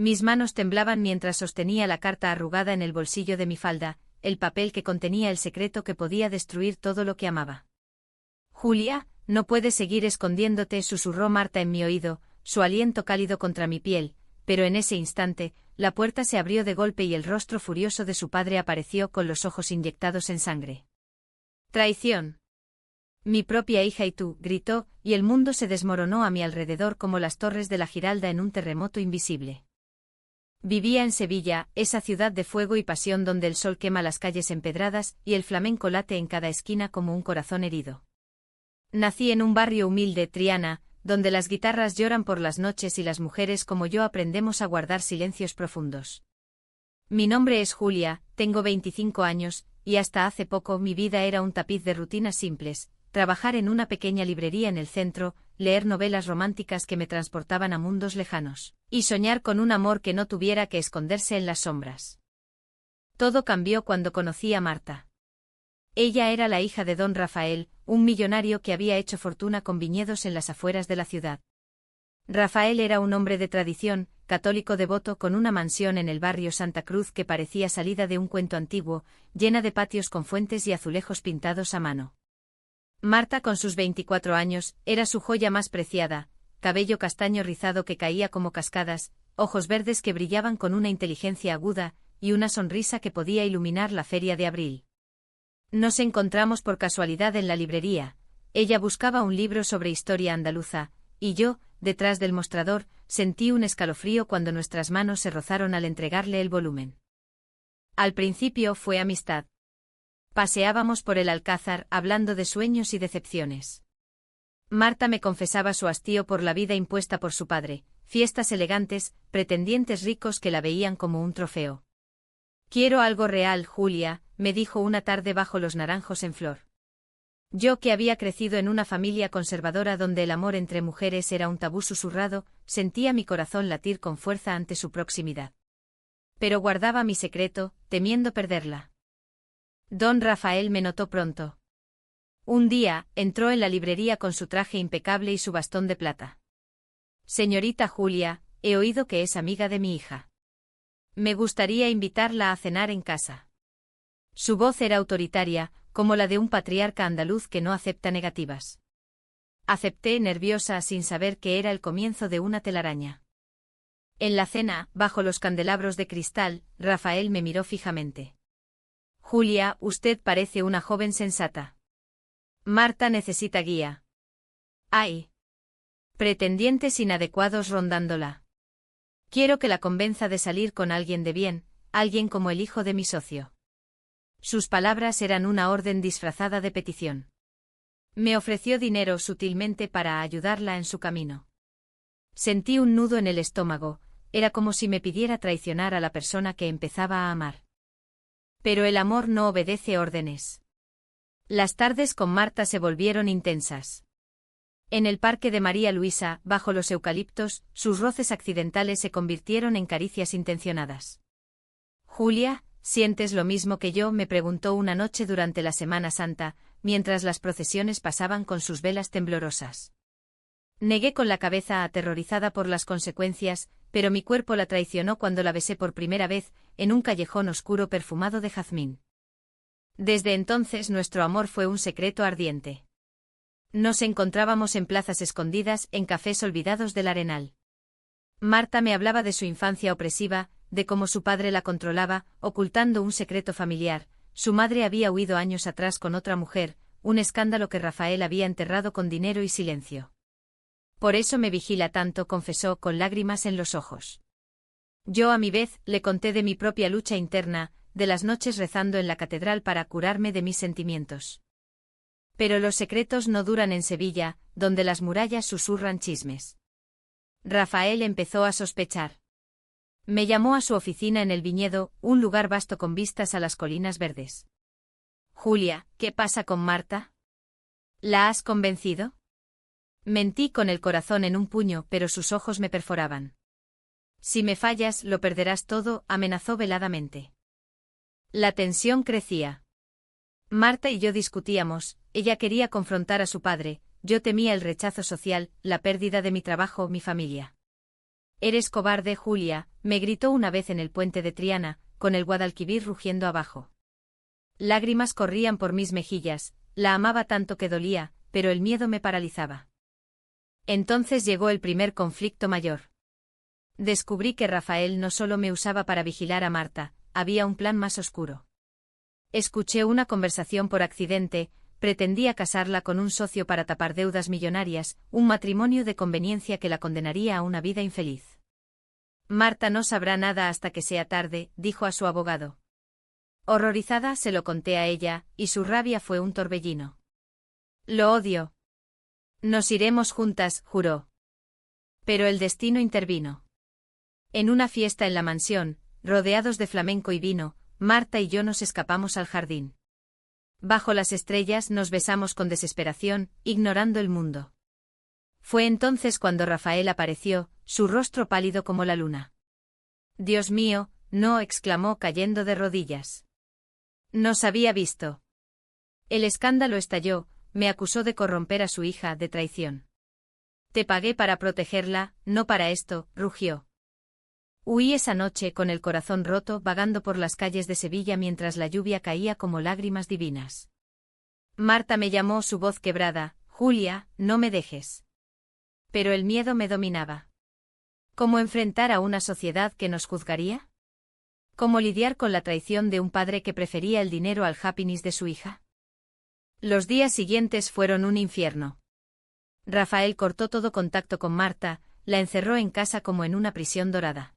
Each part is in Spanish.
Mis manos temblaban mientras sostenía la carta arrugada en el bolsillo de mi falda, el papel que contenía el secreto que podía destruir todo lo que amaba. Julia, no puedes seguir escondiéndote, susurró Marta en mi oído, su aliento cálido contra mi piel, pero en ese instante, la puerta se abrió de golpe y el rostro furioso de su padre apareció con los ojos inyectados en sangre. «¡Traición! Mi propia hija y tú», gritó, y el mundo se desmoronó a mi alrededor como las torres de la Giralda en un terremoto invisible. Vivía en Sevilla, esa ciudad de fuego y pasión donde el sol quema las calles empedradas y el flamenco late en cada esquina como un corazón herido. Nací en un barrio humilde, Triana, donde las guitarras lloran por las noches y las mujeres como yo aprendemos a guardar silencios profundos. Mi nombre es Julia, tengo 25 años, y hasta hace poco mi vida era un tapiz de rutinas simples, trabajar en una pequeña librería en el centro, leer novelas románticas que me transportaban a mundos lejanos, y soñar con un amor que no tuviera que esconderse en las sombras. Todo cambió cuando conocí a Marta. Ella era la hija de don Rafael, un millonario que había hecho fortuna con viñedos en las afueras de la ciudad. Rafael era un hombre de tradición, católico devoto con una mansión en el barrio Santa Cruz que parecía salida de un cuento antiguo, llena de patios con fuentes y azulejos pintados a mano. Marta, con sus 24 años, era su joya más preciada, cabello castaño rizado que caía como cascadas, ojos verdes que brillaban con una inteligencia aguda, y una sonrisa que podía iluminar la feria de abril. Nos encontramos por casualidad en la librería. Ella buscaba un libro sobre historia andaluza, y yo, detrás del mostrador, sentí un escalofrío cuando nuestras manos se rozaron al entregarle el volumen. Al principio fue amistad. Paseábamos por el Alcázar hablando de sueños y decepciones. Marta me confesaba su hastío por la vida impuesta por su padre, fiestas elegantes, pretendientes ricos que la veían como un trofeo. «Quiero algo real, Julia», me dijo una tarde bajo los naranjos en flor. Yo, que había crecido en una familia conservadora donde el amor entre mujeres era un tabú susurrado, sentía mi corazón latir con fuerza ante su proximidad. Pero guardaba mi secreto, temiendo perderla. Don Rafael me notó pronto. Un día, entró en la librería con su traje impecable y su bastón de plata. «Señorita Julia, he oído que es amiga de mi hija. Me gustaría invitarla a cenar en casa». Su voz era autoritaria, como la de un patriarca andaluz que no acepta negativas. Acepté, nerviosa, sin saber que era el comienzo de una telaraña. En la cena, bajo los candelabros de cristal, Rafael me miró fijamente. «Julia, usted parece una joven sensata. Marta necesita guía. Hay pretendientes inadecuados rondándola. Quiero que la convenza de salir con alguien de bien, alguien como el hijo de mi socio». Sus palabras eran una orden disfrazada de petición. Me ofreció dinero sutilmente para ayudarla en su camino. Sentí un nudo en el estómago, era como si me pidiera traicionar a la persona que empezaba a amar. Pero el amor no obedece órdenes. Las tardes con Marta se volvieron intensas. En el parque de María Luisa, bajo los eucaliptos, sus roces accidentales se convirtieron en caricias intencionadas. «Julia, ¿sientes lo mismo que yo?», me preguntó una noche durante la Semana Santa, mientras las procesiones pasaban con sus velas temblorosas. Negué con la cabeza, aterrorizada por las consecuencias, pero mi cuerpo la traicionó cuando la besé por primera vez, en un callejón oscuro perfumado de jazmín. Desde entonces nuestro amor fue un secreto ardiente. Nos encontrábamos en plazas escondidas, en cafés olvidados del Arenal. Marta me hablaba de su infancia opresiva, de cómo su padre la controlaba, ocultando un secreto familiar. Su madre había huido años atrás con otra mujer, un escándalo que Rafael había enterrado con dinero y silencio. «Por eso me vigila tanto», confesó con lágrimas en los ojos. Yo a mi vez le conté de mi propia lucha interna, de las noches rezando en la catedral para curarme de mis sentimientos. Pero los secretos no duran en Sevilla, donde las murallas susurran chismes. Rafael empezó a sospechar. Me llamó a su oficina en el Viñedo, un lugar vasto con vistas a las colinas verdes. «Julia, ¿qué pasa con Marta? ¿La has convencido?». Mentí con el corazón en un puño, pero sus ojos me perforaban. «Si me fallas, lo perderás todo», amenazó veladamente. La tensión crecía. Marta y yo discutíamos, ella quería confrontar a su padre, yo temía el rechazo social, la pérdida de mi trabajo, mi familia. Eres cobarde, Julia, me gritó una vez en el puente de Triana, con el Guadalquivir rugiendo abajo. Lágrimas corrían por mis mejillas, la amaba tanto que dolía, pero el miedo me paralizaba. Entonces llegó el primer conflicto mayor. Descubrí que Rafael no solo me usaba para vigilar a Marta, había un plan más oscuro. Escuché una conversación por accidente, pretendía casarla con un socio para tapar deudas millonarias, un matrimonio de conveniencia que la condenaría a una vida infeliz. Marta no sabrá nada hasta que sea tarde, dijo a su abogado. Horrorizada se lo conté a ella, y su rabia fue un torbellino. Lo odio. Nos iremos juntas, juró. Pero el destino intervino. En una fiesta en la mansión, rodeados de flamenco y vino, Marta y yo nos escapamos al jardín. Bajo las estrellas nos besamos con desesperación, ignorando el mundo. Fue entonces cuando Rafael apareció, su rostro pálido como la luna. Dios mío, no, exclamó cayendo de rodillas. Nos había visto. El escándalo estalló, me acusó de corromper a su hija, de traición. Te pagué para protegerla, no para esto, rugió. Huí esa noche con el corazón roto vagando por las calles de Sevilla mientras la lluvia caía como lágrimas divinas. Marta me llamó, su voz quebrada, Julia, no me dejes. Pero el miedo me dominaba. ¿Cómo enfrentar a una sociedad que nos juzgaría? ¿Cómo lidiar con la traición de un padre que prefería el dinero al happiness de su hija? Los días siguientes fueron un infierno. Rafael cortó todo contacto con Marta, la encerró en casa como en una prisión dorada.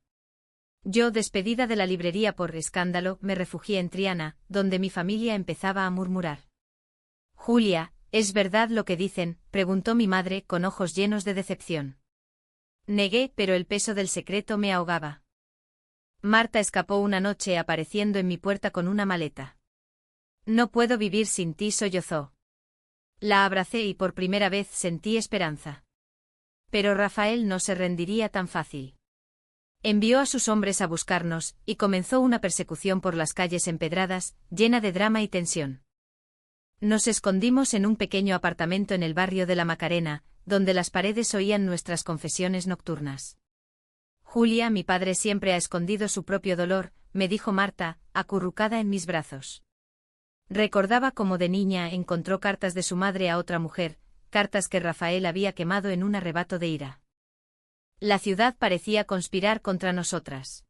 Yo, despedida de la librería por escándalo, me refugié en Triana, donde mi familia empezaba a murmurar. Julia, ¿es verdad lo que dicen?, preguntó mi madre con ojos llenos de decepción. Negué, pero el peso del secreto me ahogaba. Marta escapó una noche apareciendo en mi puerta con una maleta. No puedo vivir sin ti, sollozó. La abracé y por primera vez sentí esperanza. Pero Rafael no se rendiría tan fácil. Envió a sus hombres a buscarnos, y comenzó una persecución por las calles empedradas, llena de drama y tensión. Nos escondimos en un pequeño apartamento en el barrio de la Macarena, donde las paredes oían nuestras confesiones nocturnas. Julia, mi padre siempre ha escondido su propio dolor, me dijo Marta, acurrucada en mis brazos. Recordaba cómo de niña encontró cartas de su madre a otra mujer, cartas que Rafael había quemado en un arrebato de ira. La ciudad parecía conspirar contra nosotras.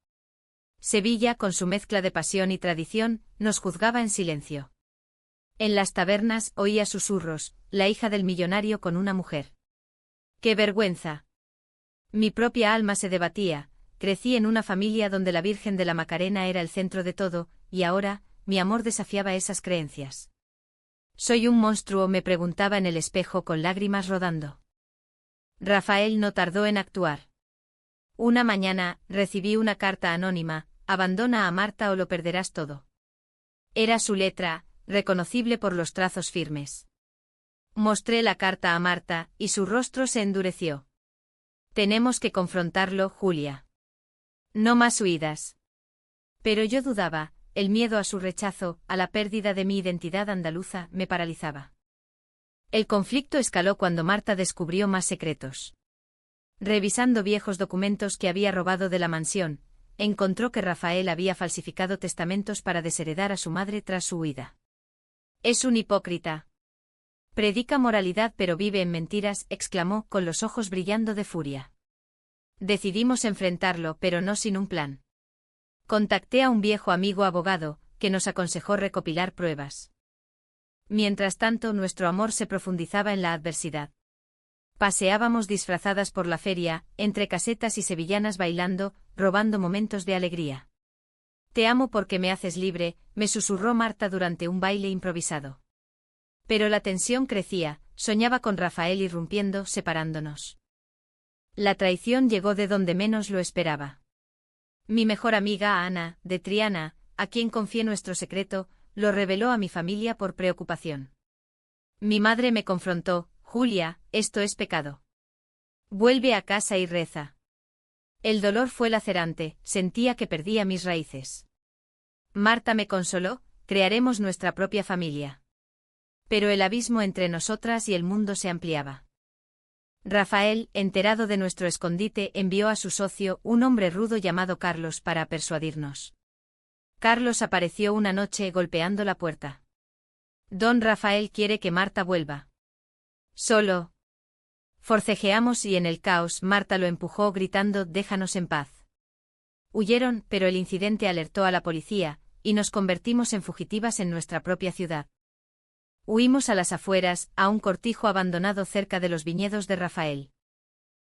Sevilla, con su mezcla de pasión y tradición, nos juzgaba en silencio. En las tabernas oía susurros, la hija del millonario con una mujer. ¡Qué vergüenza! Mi propia alma se debatía, crecí en una familia donde la Virgen de la Macarena era el centro de todo, y ahora, mi amor desafiaba esas creencias. ¿Soy un monstruo?, me preguntaba en el espejo con lágrimas rodando. Rafael no tardó en actuar. Una mañana, recibí una carta anónima, abandona a Marta o lo perderás todo. Era su letra, reconocible por los trazos firmes. Mostré la carta a Marta, y su rostro se endureció. Tenemos que confrontarlo, Julia. No más huidas. Pero yo dudaba, el miedo a su rechazo, a la pérdida de mi identidad andaluza, me paralizaba. El conflicto escaló cuando Marta descubrió más secretos. Revisando viejos documentos que había robado de la mansión, encontró que Rafael había falsificado testamentos para desheredar a su madre tras su huida. Es un hipócrita. Predica moralidad pero vive en mentiras, exclamó, con los ojos brillando de furia. Decidimos enfrentarlo, pero no sin un plan. Contacté a un viejo amigo abogado, que nos aconsejó recopilar pruebas. Mientras tanto, nuestro amor se profundizaba en la adversidad. Paseábamos disfrazadas por la feria, entre casetas y sevillanas bailando, robando momentos de alegría. Te amo porque me haces libre, me susurró Marta durante un baile improvisado. Pero la tensión crecía, soñaba con Rafael irrumpiendo, separándonos. La traición llegó de donde menos lo esperaba. Mi mejor amiga Ana, de Triana, a quien confié nuestro secreto, lo reveló a mi familia por preocupación. Mi madre me confrontó, Julia, esto es pecado. Vuelve a casa y reza. El dolor fue lacerante, sentía que perdía mis raíces. Marta me consoló, crearemos nuestra propia familia. Pero el abismo entre nosotras y el mundo se ampliaba. Rafael, enterado de nuestro escondite, envió a su socio, un hombre rudo llamado Carlos, para persuadirnos. Carlos apareció una noche golpeando la puerta. Don Rafael quiere que Marta vuelva. Solo. Forcejeamos y en el caos Marta lo empujó gritando «Déjanos en paz». Huyeron, pero el incidente alertó a la policía, y nos convertimos en fugitivas en nuestra propia ciudad. Huimos a las afueras, a un cortijo abandonado cerca de los viñedos de Rafael.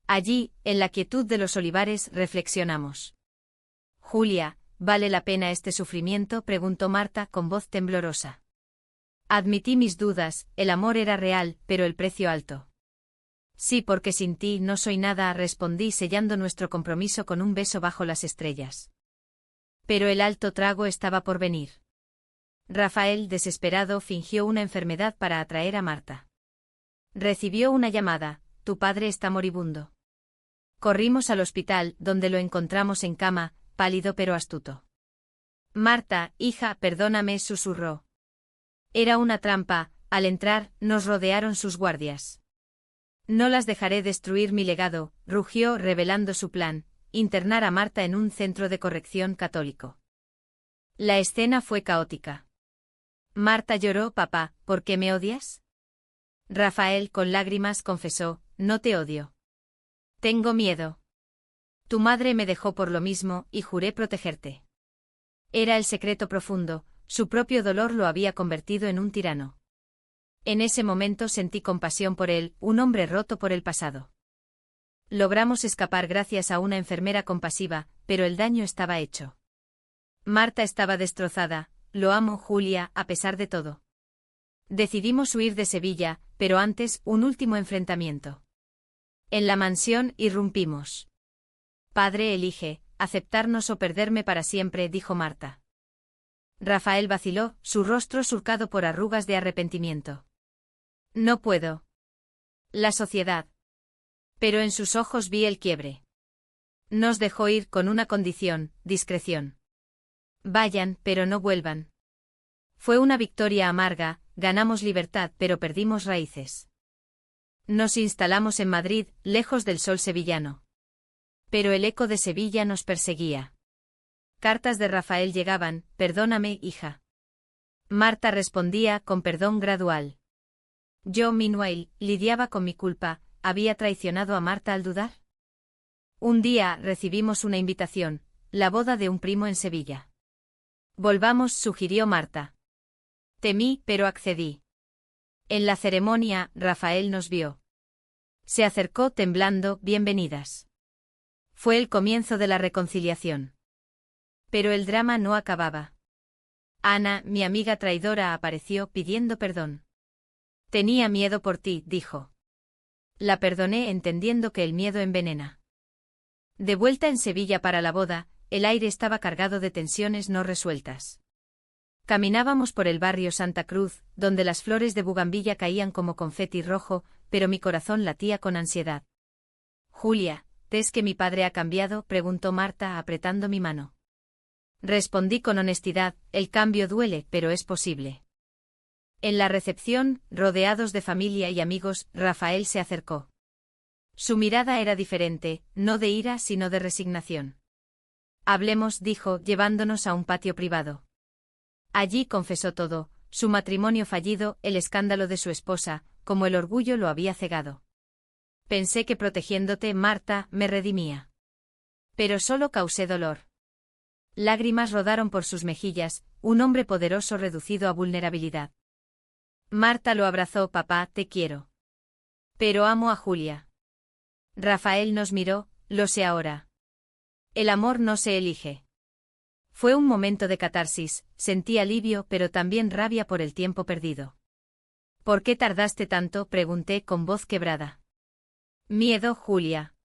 Allí, en la quietud de los olivares, reflexionamos. «Julia, ¿vale la pena este sufrimiento?», preguntó Marta con voz temblorosa. Admití mis dudas, el amor era real, pero el precio alto. «Sí, porque sin ti no soy nada», respondí sellando nuestro compromiso con un beso bajo las estrellas. Pero el alto trago estaba por venir. Rafael, desesperado, fingió una enfermedad para atraer a Marta. Recibió una llamada: «Tu padre está moribundo». Corrimos al hospital, donde lo encontramos en cama, pálido pero astuto. «Marta, hija, perdóname», susurró. Era una trampa. Al entrar, nos rodearon sus guardias. «No las dejaré destruir mi legado», rugió, revelando su plan: internar a Marta en un centro de corrección católico. La escena fue caótica. Marta lloró: «Papá, ¿por qué me odias?». Rafael, con lágrimas, confesó: «No te odio. Tengo miedo. Tu madre me dejó por lo mismo, y juré protegerte». Era el secreto profundo, su propio dolor lo había convertido en un tirano. En ese momento sentí compasión por él, un hombre roto por el pasado. Logramos escapar gracias a una enfermera compasiva, pero el daño estaba hecho. Marta estaba destrozada. «Lo amo, Julia, a pesar de todo». Decidimos huir de Sevilla, pero antes, un último enfrentamiento. En la mansión irrumpimos. «Padre, elige, aceptarnos o perderme para siempre», dijo Marta. Rafael vaciló, su rostro surcado por arrugas de arrepentimiento. «No puedo». «La sociedad». Pero en sus ojos vi el quiebre. Nos dejó ir con una condición: discreción. «Vayan, pero no vuelvan». Fue una victoria amarga, ganamos libertad pero perdimos raíces. Nos instalamos en Madrid, lejos del sol sevillano. Pero el eco de Sevilla nos perseguía. Cartas de Rafael llegaban: «Perdóname, hija». Marta respondía con perdón gradual. Yo, meanwhile, lidiaba con mi culpa. ¿Había traicionado a Marta al dudar? Un día recibimos una invitación: la boda de un primo en Sevilla. «Volvamos», sugirió Marta. Temí, pero accedí. En la ceremonia, Rafael nos vio. Se acercó temblando: «Bienvenidas». Fue el comienzo de la reconciliación. Pero el drama no acababa. Ana, mi amiga traidora, apareció pidiendo perdón. «Tenía miedo por ti», dijo. La perdoné, entendiendo que el miedo envenena. De vuelta en Sevilla para la boda, el aire estaba cargado de tensiones no resueltas. Caminábamos por el barrio Santa Cruz, donde las flores de bugambilla caían como confeti rojo, pero mi corazón latía con ansiedad. «Julia, ¿ves que mi padre ha cambiado?», preguntó Marta apretando mi mano. Respondí con honestidad: «El cambio duele, pero es posible». En la recepción, rodeados de familia y amigos, Rafael se acercó. Su mirada era diferente, no de ira sino de resignación. «Hablemos», dijo, llevándonos a un patio privado. Allí confesó todo: su matrimonio fallido, el escándalo de su esposa, como el orgullo lo había cegado. «Pensé que protegiéndote, Marta, me redimía. Pero solo causé dolor». Lágrimas rodaron por sus mejillas, un hombre poderoso reducido a vulnerabilidad. Marta lo abrazó: «Papá, te quiero. Pero amo a Julia». Rafael nos miró: «Lo sé ahora. El amor no se elige». Fue un momento de catarsis, sentí alivio pero también rabia por el tiempo perdido. «¿Por qué tardaste tanto?», pregunté con voz quebrada. «Miedo, Julia.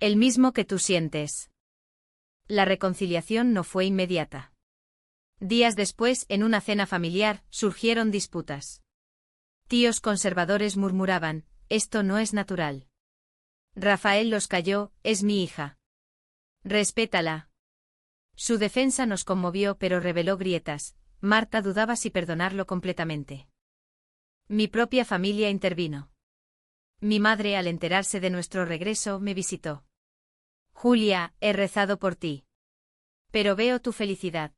El mismo que tú sientes». La reconciliación no fue inmediata. Días después, en una cena familiar, surgieron disputas. Tíos conservadores murmuraban: «Esto no es natural». Rafael los calló: «Es mi hija. Respétala». Su defensa nos conmovió pero reveló grietas. Marta dudaba si perdonarlo completamente. Mi propia familia intervino. Mi madre, al enterarse de nuestro regreso, me visitó. Julia, he rezado por ti. Pero veo tu felicidad.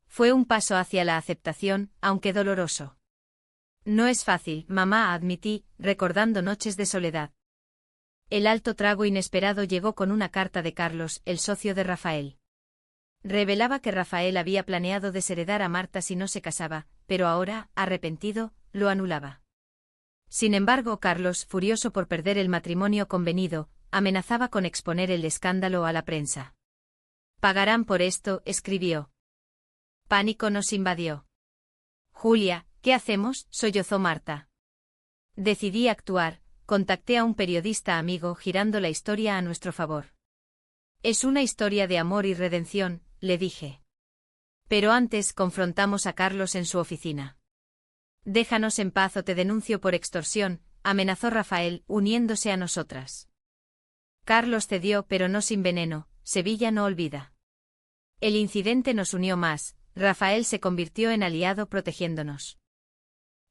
Fue un paso hacia la aceptación, aunque doloroso. No es fácil, mamá, admití, recordando noches de soledad. El alto trago inesperado llegó con una carta de Carlos, el socio de Rafael. Revelaba que Rafael había planeado desheredar a Marta si no se casaba, pero ahora, arrepentido, lo anulaba. Sin embargo, Carlos, furioso por perder el matrimonio convenido, amenazaba con exponer el escándalo a la prensa. Pagarán por esto, escribió. Pánico nos invadió. Julia, ¿qué hacemos?, sollozó Marta. Decidí actuar, contacté a un periodista amigo girando la historia a nuestro favor. Es una historia de amor y redención, le dije. Pero antes confrontamos a Carlos en su oficina. Déjanos en paz o te denuncio por extorsión, amenazó Rafael, uniéndose a nosotras. Carlos cedió, pero no sin veneno, Sevilla no olvida. El incidente nos unió más, Rafael se convirtió en aliado protegiéndonos.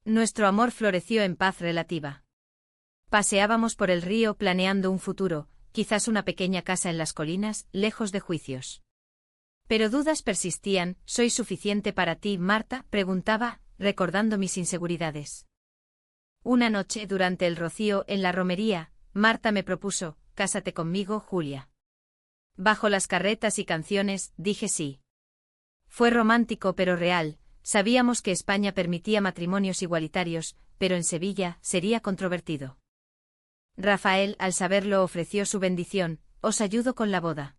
Nuestro amor floreció en paz relativa. Paseábamos por el río planeando un futuro, quizás una pequeña casa en las colinas, lejos de juicios. Pero dudas persistían. ¿Soy suficiente para ti, Marta?, preguntaba, recordando mis inseguridades. Una noche, durante el rocío en la romería, Marta me propuso: «Cásate conmigo, Julia». Bajo las carretas y canciones, dije sí. Fue romántico pero real. Sabíamos que España permitía matrimonios igualitarios, pero en Sevilla sería controvertido. Rafael, al saberlo, ofreció su bendición: «Os ayudo con la boda».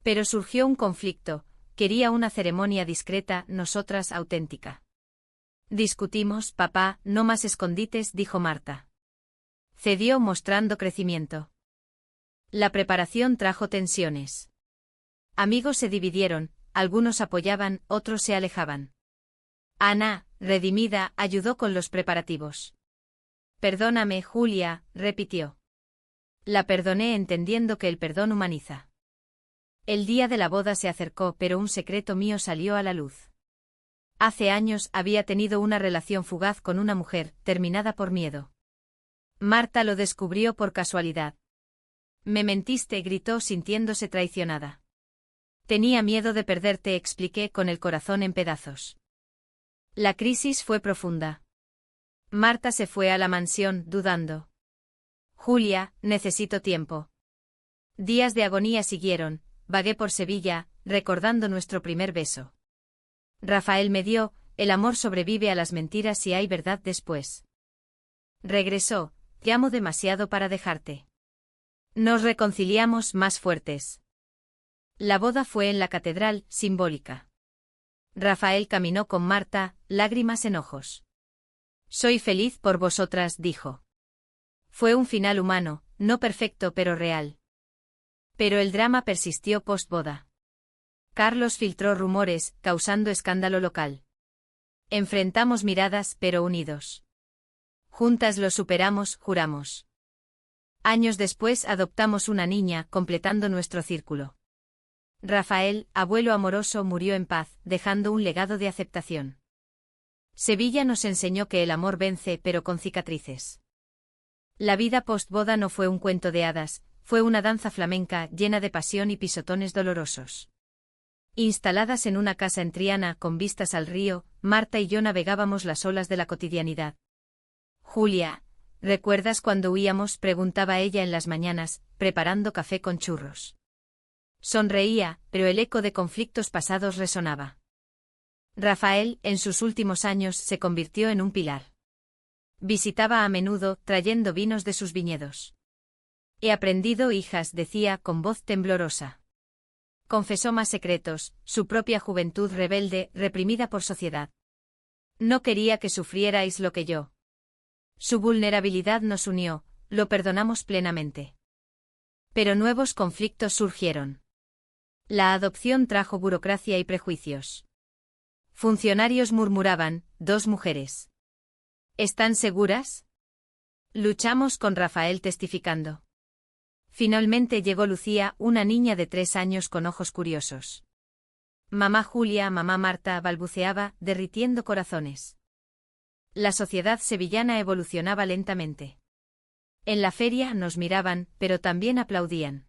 Pero surgió un conflicto. Quería una ceremonia discreta, nosotras auténtica. Discutimos. «Papá, no más escondites», dijo Marta. Cedió mostrando crecimiento. La preparación trajo tensiones. Amigos se dividieron, algunos apoyaban, otros se alejaban. Ana, redimida, ayudó con los preparativos. «Perdóname, Julia», repitió. La perdoné, entendiendo que el perdón humaniza. El día de la boda se acercó, pero un secreto mío salió a la luz. Hace años había tenido una relación fugaz con una mujer, terminada por miedo. Marta lo descubrió por casualidad. «Me mentiste», gritó, sintiéndose traicionada. «Tenía miedo de perderte», expliqué, con el corazón en pedazos. La crisis fue profunda. Marta se fue a la mansión, dudando. «Julia, necesito tiempo». Días de agonía siguieron. Vagué por Sevilla, recordando nuestro primer beso. Rafael me dio: «El amor sobrevive a las mentiras si hay verdad después». Regresó: «Te amo demasiado para dejarte». Nos reconciliamos más fuertes. La boda fue en la catedral, simbólica. Rafael caminó con Marta, lágrimas en ojos. «Soy feliz por vosotras», dijo. Fue un final humano, no perfecto pero real. Pero el drama persistió post-boda. Carlos filtró rumores, causando escándalo local. Enfrentamos miradas, pero unidos. Juntas lo superamos, juramos. Años después adoptamos una niña, completando nuestro círculo. Rafael, abuelo amoroso, murió en paz, dejando un legado de aceptación. Sevilla nos enseñó que el amor vence, pero con cicatrices. La vida post-boda no fue un cuento de hadas, fue una danza flamenca llena de pasión y pisotones dolorosos. Instaladas en una casa en Triana con vistas al río, Marta y yo navegábamos las olas de la cotidianidad. «Julia, ¿recuerdas cuando huíamos?», preguntaba ella en las mañanas, preparando café con churros. Sonreía, pero el eco de conflictos pasados resonaba. Rafael, en sus últimos años, se convirtió en un pilar. Visitaba a menudo, trayendo vinos de sus viñedos. «He aprendido, hijas», decía, con voz temblorosa. Confesó más secretos, su propia juventud rebelde, reprimida por sociedad. «No quería que sufrierais lo que yo». Su vulnerabilidad nos unió, lo perdonamos plenamente. Pero nuevos conflictos surgieron. La adopción trajo burocracia y prejuicios. Funcionarios murmuraban: «2 mujeres. ¿Están seguras?». Luchamos con Rafael testificando. Finalmente llegó Lucía, una niña de 3 años con ojos curiosos. «Mamá Julia, mamá Marta», balbuceaba, derritiendo corazones. La sociedad sevillana evolucionaba lentamente. En la feria nos miraban, pero también aplaudían.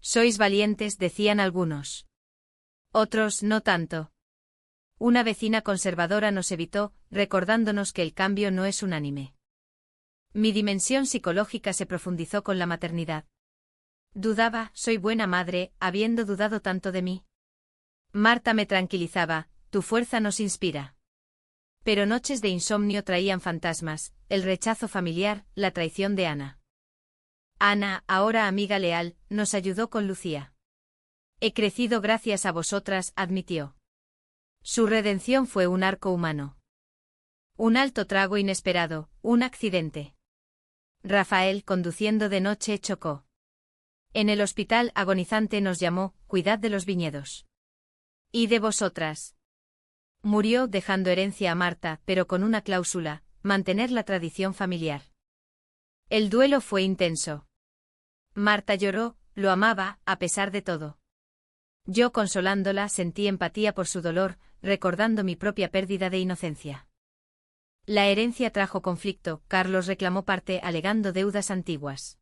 Sois valientes, decían algunos. Otros, no tanto. Una vecina conservadora nos evitó, recordándonos que el cambio no es unánime. Mi dimensión psicológica se profundizó con la maternidad. Dudaba, soy buena madre, habiendo dudado tanto de mí. Marta me tranquilizaba, tu fuerza nos inspira. Pero noches de insomnio traían fantasmas, el rechazo familiar, la traición de Ana. Ana, ahora amiga leal, nos ayudó con Lucía. He crecido gracias a vosotras, admitió. Su redención fue un arco humano. Un alto trago inesperado, un accidente. Rafael, conduciendo de noche, chocó. En el hospital agonizante nos llamó, cuidad de los viñedos. ¿Y de vosotras? Murió dejando herencia a Marta, pero con una cláusula, mantener la tradición familiar. El duelo fue intenso. Marta lloró, lo amaba, a pesar de todo. Yo, consolándola, sentí empatía por su dolor, recordando mi propia pérdida de inocencia. La herencia trajo conflicto, Carlos reclamó parte alegando deudas antiguas.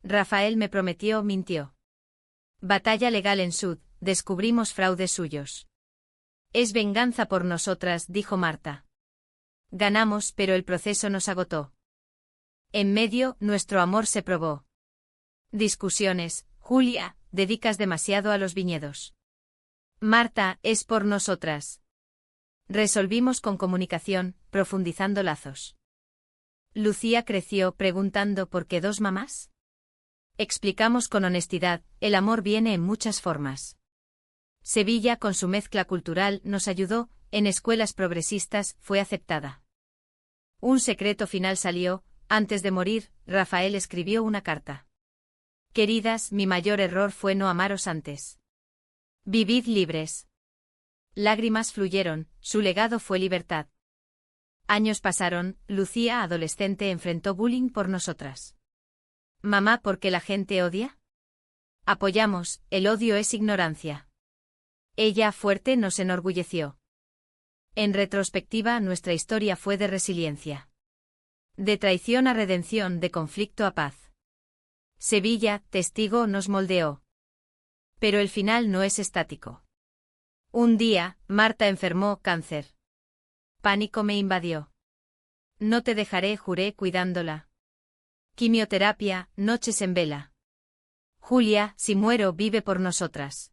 Rafael me prometió, mintió. Batalla legal en Sud, descubrimos fraudes suyos. Es venganza por nosotras, dijo Marta. Ganamos, pero el proceso nos agotó. En medio, nuestro amor se probó. Discusiones, Julia, dedicas demasiado a los viñedos. Marta, es por nosotras. Resolvimos con comunicación, profundizando lazos. Lucía creció preguntando ¿por qué dos mamás? Explicamos con honestidad, el amor viene en muchas formas. Sevilla, con su mezcla cultural, nos ayudó, en escuelas progresistas, fue aceptada. Un secreto final salió, antes de morir, Rafael escribió una carta. Queridas, mi mayor error fue no amaros antes. Vivid libres. Lágrimas fluyeron, su legado fue libertad. Años pasaron, Lucía, adolescente, enfrentó bullying por nosotras. Mamá, ¿por qué la gente odia? Apoyamos, el odio es ignorancia. Ella, fuerte, nos enorgulleció. En retrospectiva, nuestra historia fue de resiliencia. De traición a redención, de conflicto a paz. Sevilla, testigo, nos moldeó. Pero el final no es estático. Un día, Marta enfermó, cáncer. Pánico me invadió. No te dejaré, juré, cuidándola. Quimioterapia, noches en vela. Julia, si muero, vive por nosotras.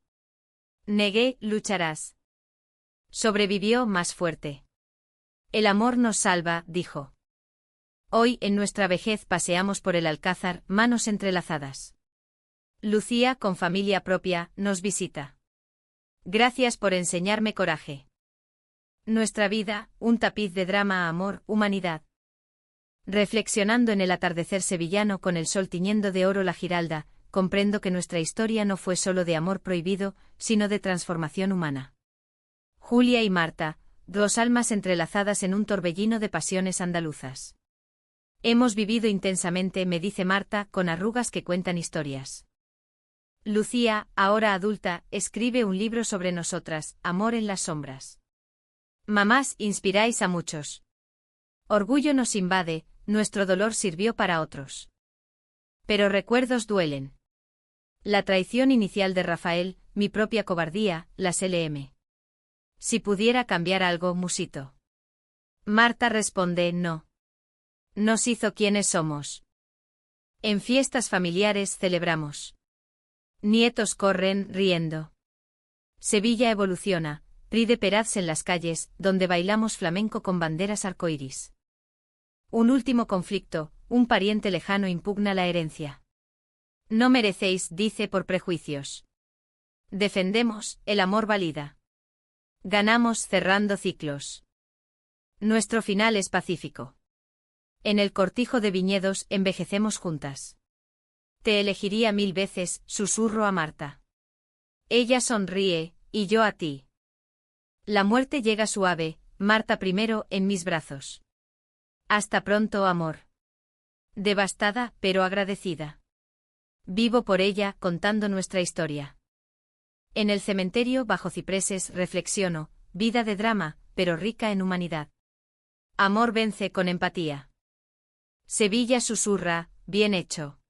Negué, lucharás. Sobrevivió más fuerte. El amor nos salva, dijo. Hoy, en nuestra vejez, paseamos por el Alcázar, manos entrelazadas. Lucía, con familia propia, nos visita. Gracias por enseñarme coraje. Nuestra vida, un tapiz de drama, amor, humanidad. Reflexionando en el atardecer sevillano con el sol tiñendo de oro la Giralda, comprendo que nuestra historia no fue solo de amor prohibido, sino de transformación humana. Julia y Marta, dos almas entrelazadas en un torbellino de pasiones andaluzas. Hemos vivido intensamente, me dice Marta, con arrugas que cuentan historias. Lucía, ahora adulta, escribe un libro sobre nosotras, Amor en las sombras. Mamás, inspiráis a muchos. Orgullo nos invade, nuestro dolor sirvió para otros. Pero recuerdos duelen. La traición inicial de Rafael, mi propia cobardía, las LM. Si pudiera cambiar algo, musito. Marta responde, no. Nos hizo quienes somos. En fiestas familiares celebramos. Nietos corren, riendo. Sevilla evoluciona, Pride Peraz en las calles, donde bailamos flamenco con banderas arcoíris. Un último conflicto, un pariente lejano impugna la herencia. No merecéis, dice por prejuicios. Defendemos, el amor valida. Ganamos cerrando ciclos. Nuestro final es pacífico. En el cortijo de viñedos envejecemos juntas. Te elegiría 1000 veces, susurro a Marta. Ella sonríe, y yo a ti. La muerte llega suave, Marta primero en mis brazos. Hasta pronto, amor. Devastada, pero agradecida. Vivo por ella, contando nuestra historia. En el cementerio bajo cipreses reflexiono, vida de drama, pero rica en humanidad. Amor vence con empatía. Sevilla susurra, bien hecho.